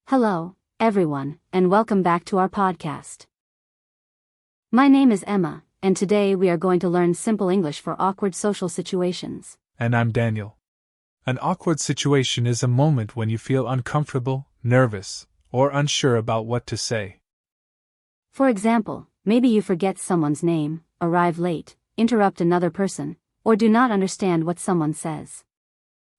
Hello, everyone, and welcome back to our podcast. My name is Emma, and today we are going to learn simple English for awkward social situations. And I'm Daniel. An awkward situation is a moment when you feel uncomfortable, nervous, or unsure about what to say. For example, maybe you forget someone's name, arrive late, interrupt another person, or do not understand what someone says.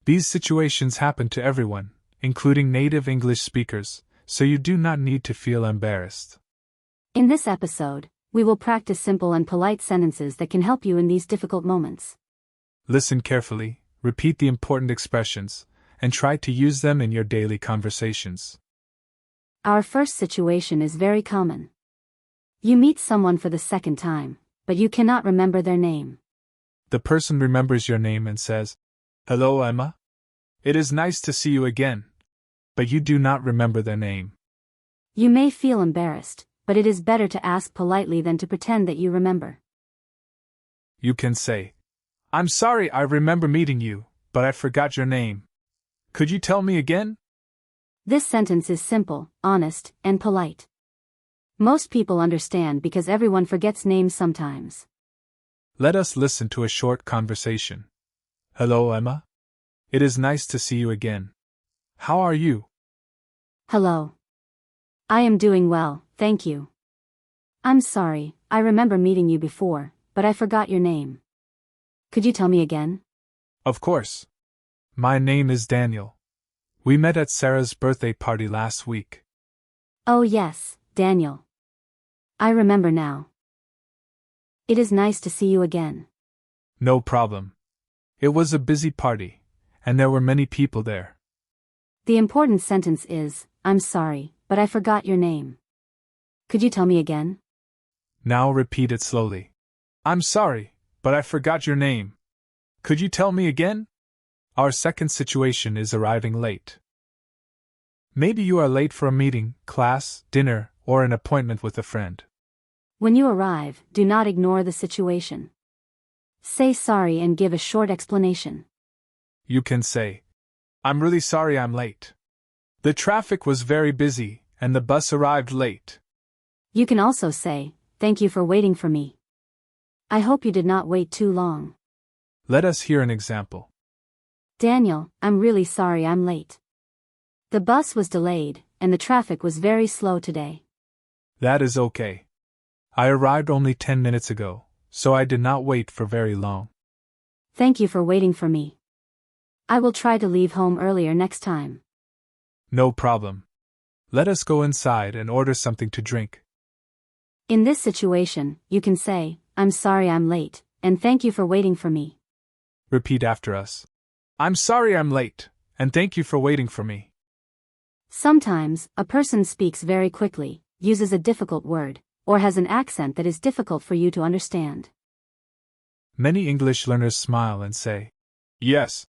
These situations happen to everyone, including native English speakers, so you do not need to feel embarrassed. In this episode, we will practice simple and polite sentences that can help you in these difficult moments. Listen carefully, repeat the important expressions, and try to use them in your daily conversations. Our first situation is very common. You meet someone for the second time, but you cannot remember their name. The person remembers your name and says, "Hello, Emma. It is nice to see you again." But you do not remember their name. You may feel embarrassed, but it is better to ask politely than to pretend that you remember. You can say, "I'm sorry, I remember meeting you, but I forgot your name. Could you tell me again?" This sentence is simple, honest, and polite. Most people understand because everyone forgets names sometimes. Let us listen to a short conversation. "Hello, Emma. It is nice to see you again. How are you?" Hello. I am doing well, thank you. I'm sorry, I remember meeting you before, but I forgot your name. Could you tell me again? "Of course. My name is Daniel. We met at Sarah's birthday party last week." Oh yes, Daniel. I remember now. It is nice to see you again. No problem. It was a busy party, and there were many people there. The important sentence is, I'm sorry, but I forgot your name. Could you tell me again? Now repeat it slowly. "I'm sorry, but I forgot your name. Could you tell me again?" Our second situation is arriving late. Maybe you are late for a meeting, class, dinner, or an appointment with a friend. When you arrive, do not ignore the situation. Say sorry and give a short explanation. You can say, "I'm really sorry I'm late. The traffic was very busy, and the bus arrived late." You can also say, thank you for waiting for me. I hope you did not wait too long. Let us hear an example. Daniel, I'm really sorry I'm late. The bus was delayed, and the traffic was very slow today. That is okay. I arrived only 10 minutes ago, so I did not wait for very long. Thank you for waiting for me. I will try to leave home earlier next time. No problem. Let us go inside and order something to drink. In this situation, you can say, I'm sorry I'm late, and thank you for waiting for me. Repeat after us. "I'm sorry I'm late, and thank you for waiting for me." Sometimes, a person speaks very quickly, uses a difficult word, or has an accent that is difficult for you to understand. Many English learners smile and say, "Yes,"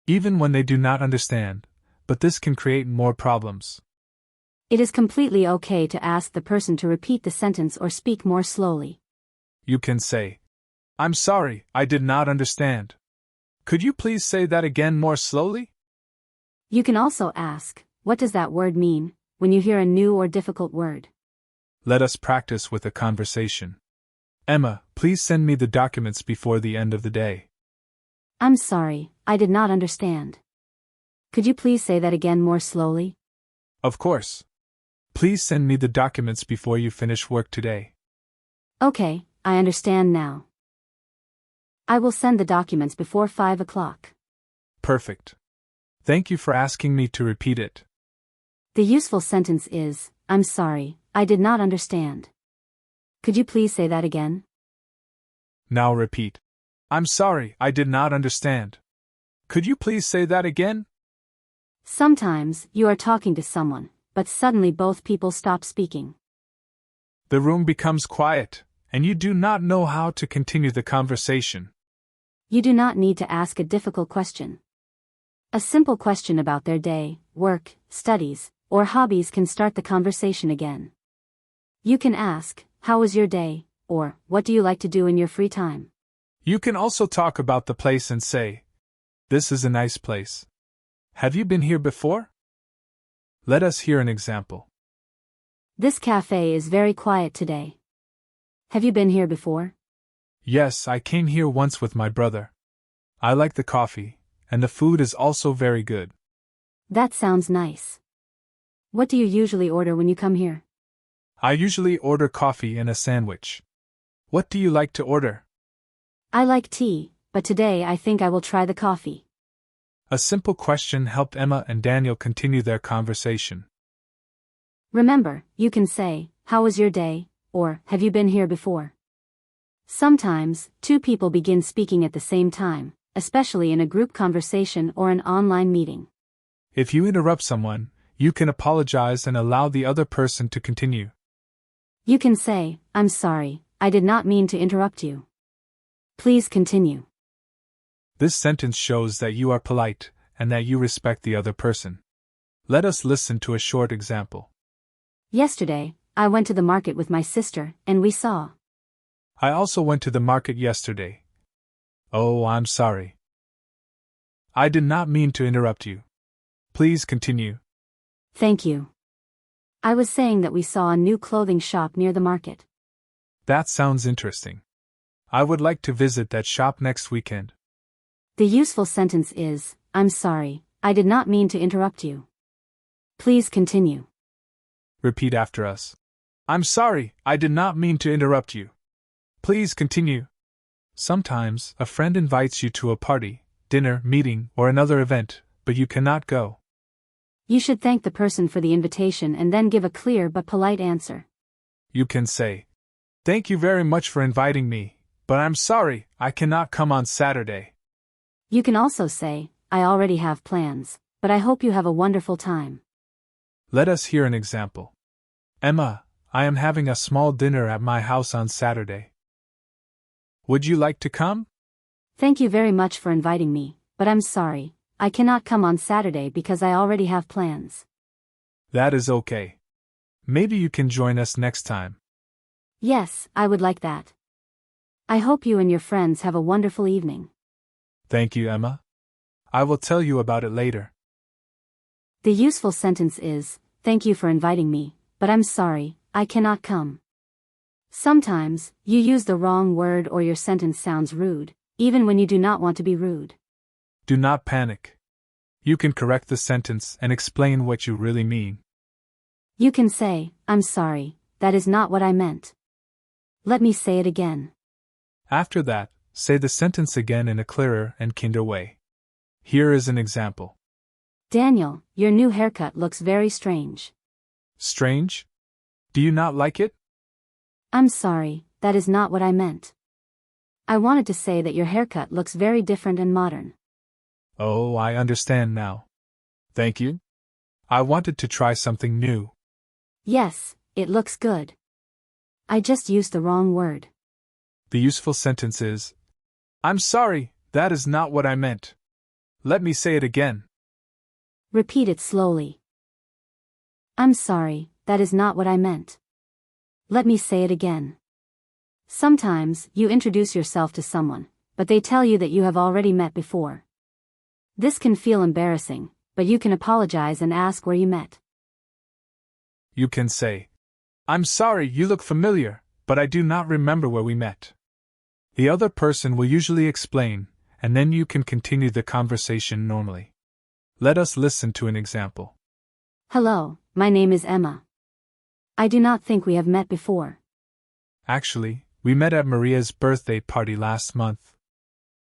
even when they do not understand, but this can create more problems. It is completely okay to ask the person to repeat the sentence or speak more slowly. You can say, "I'm sorry, I did not understand. Could you please say that again more slowly?" You can also ask, what does that word mean, when you hear a new or difficult word. Let us practice with a conversation. "Emma, please send me the documents before the end of the day." I'm sorry, I did not understand. Could you please say that again more slowly? "Of course. Please send me the documents before you finish work today." Okay, I understand now. I will send the documents before 5 o'clock. Perfect. Thank you for asking me to repeat it. The useful sentence is, I'm sorry, I did not understand. Could you please say that again? Now repeat. "I'm sorry, I did not understand. Could you please say that again?" Sometimes, you are talking to someone, but suddenly both people stop speaking. The room becomes quiet, and you do not know how to continue the conversation. You do not need to ask a difficult question. A simple question about their day, work, studies, or hobbies can start the conversation again. You can ask, how was your day, or what do you like to do in your free time? You can also talk about the place and say, "This is a nice place. Have you been here before?" Let us hear an example. This cafe is very quiet today. Have you been here before? Yes, I came here once with my brother. I like the coffee, and the food is also very good. That sounds nice. What do you usually order when you come here? I usually order coffee and a sandwich. What do you like to order? I like tea, but today I think I will try the coffee. A simple question helped Emma and Daniel continue their conversation. Remember, you can say, "How was your day?" or "Have you been here before?" Sometimes, two people begin speaking at the same time, especially in a group conversation or an online meeting. If you interrupt someone, you can apologize and allow the other person to continue. You can say, "I'm sorry, I did not mean to interrupt you. Please continue." This sentence shows that you are polite and that you respect the other person. Let us listen to a short example. Yesterday, I went to the market with my sister, and we saw. I also went to the market yesterday. Oh, I'm sorry. I did not mean to interrupt you. Please continue. Thank you. I was saying that we saw a new clothing shop near the market. That sounds interesting. I would like to visit that shop next weekend. The useful sentence is, "I'm sorry, I did not mean to interrupt you. Please continue." Repeat after us. I'm sorry, I did not mean to interrupt you. Please continue. Sometimes, a friend invites you to a party, dinner, meeting, or another event, but you cannot go. You should thank the person for the invitation and then give a clear but polite answer. You can say, "Thank you very much for inviting me, but I'm sorry, I cannot come on Saturday." You can also say, "I already have plans, but I hope you have a wonderful time." Let us hear an example. Emma, I am having a small dinner at my house on Saturday. Would you like to come? Thank you very much for inviting me, but I'm sorry, I cannot come on Saturday because I already have plans. That is okay. Maybe you can join us next time. Yes, I would like that. I hope you and your friends have a wonderful evening. Thank you, Emma. I will tell you about it later. The useful sentence is, "Thank you for inviting me, but I'm sorry, I cannot come." Sometimes, you use the wrong word or your sentence sounds rude, even when you do not want to be rude. Do not panic. You can correct the sentence and explain what you really mean. You can say, "I'm sorry, that is not what I meant. Let me say it again." After that, say the sentence again in a clearer and kinder way. Here is an example. Daniel, your new haircut looks very strange. Strange? Do you not like it? I'm sorry, that is not what I meant. I wanted to say that your haircut looks very different and modern. Oh, I understand now. Thank you. I wanted to try something new. Yes, it looks good. I just used the wrong word. The useful sentence is, I'm sorry, that is not what I meant. Let me say it again. Repeat it slowly. I'm sorry, that is not what I meant. Let me say it again. Sometimes, you introduce yourself to someone, but they tell you that you have already met before. This can feel embarrassing, but you can apologize and ask where you met. You can say, I'm sorry, you look familiar, but I do not remember where we met. The other person will usually explain, and then you can continue the conversation normally. Let us listen to an example. Hello, my name is Emma. I do not think we have met before. Actually, we met at Maria's birthday party last month.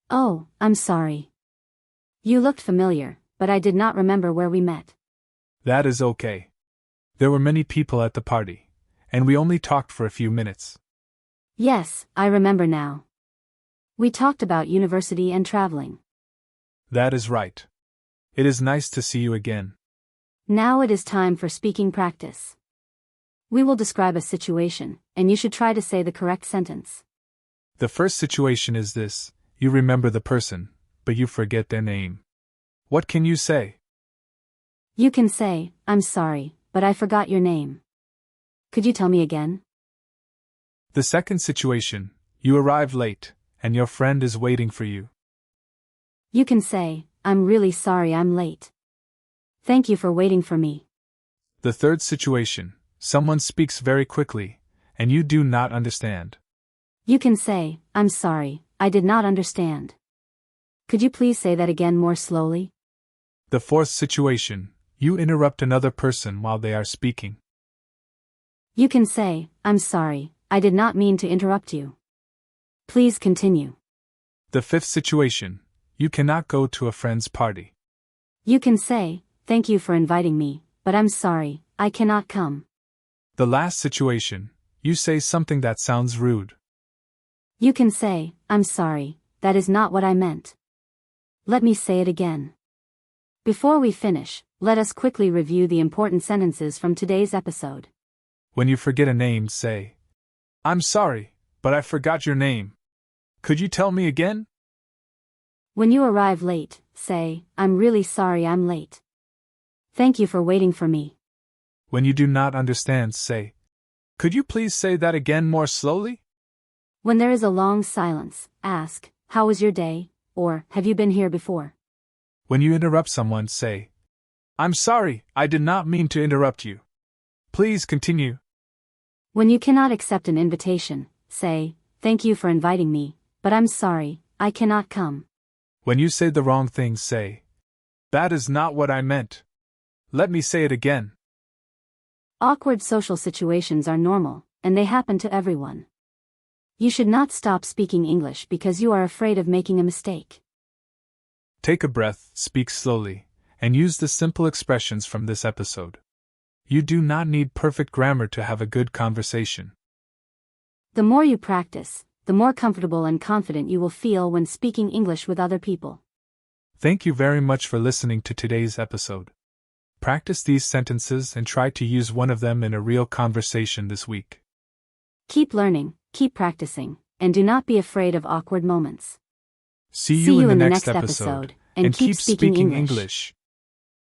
Oh, I'm sorry. You looked familiar, but I did not remember where we met. That is okay. There were many people at the party, and we only talked for a few minutes. Yes, I remember now. We talked about university and traveling. That is right. It is nice to see you again. Now it is time for speaking practice. We will describe a situation, and you should try to say the correct sentence. The first situation is this: you remember the person, but you forget their name. What can you say? You can say, I'm sorry, but I forgot your name. Could you tell me again? The second situation: you arrive late, and your friend is waiting for you. You can say, I'm really sorry I'm late. Thank you for waiting for me. The third situation, someone speaks very quickly, and you do not understand. You can say, I'm sorry, I did not understand. Could you please say that again more slowly? The fourth situation, you interrupt another person while they are speaking. You can say, I'm sorry, I did not mean to interrupt you. Please continue. The fifth situation, you cannot go to a friend's party. You can say, thank you for inviting me, but I'm sorry, I cannot come. The last situation, you say something that sounds rude. You can say, I'm sorry, that is not what I meant. Let me say it again. Before we finish, let us quickly review the important sentences from today's episode. When you forget a name, say, I'm sorry, but I forgot your name. Could you tell me again? When you arrive late, say, I'm really sorry I'm late. Thank you for waiting for me. When you do not understand, say, could you please say that again more slowly? When there is a long silence, ask, how was your day, or, have you been here before? When you interrupt someone, say, I'm sorry, I did not mean to interrupt you. Please continue. When you cannot accept an invitation, say, thank you for inviting me, but I'm sorry, I cannot come. When you say the wrong thing, say, that is not what I meant. Let me say it again. Awkward social situations are normal, and they happen to everyone. You should not stop speaking English because you are afraid of making a mistake. Take a breath, speak slowly, and use the simple expressions from this episode. You do not need perfect grammar to have a good conversation. The more you practice, the more comfortable and confident you will feel when speaking English with other people. Thank you very much for listening to today's episode. Practice these sentences and try to use one of them in a real conversation this week. Keep learning, keep practicing, and do not be afraid of awkward moments. See you in the next episode, and keep speaking English.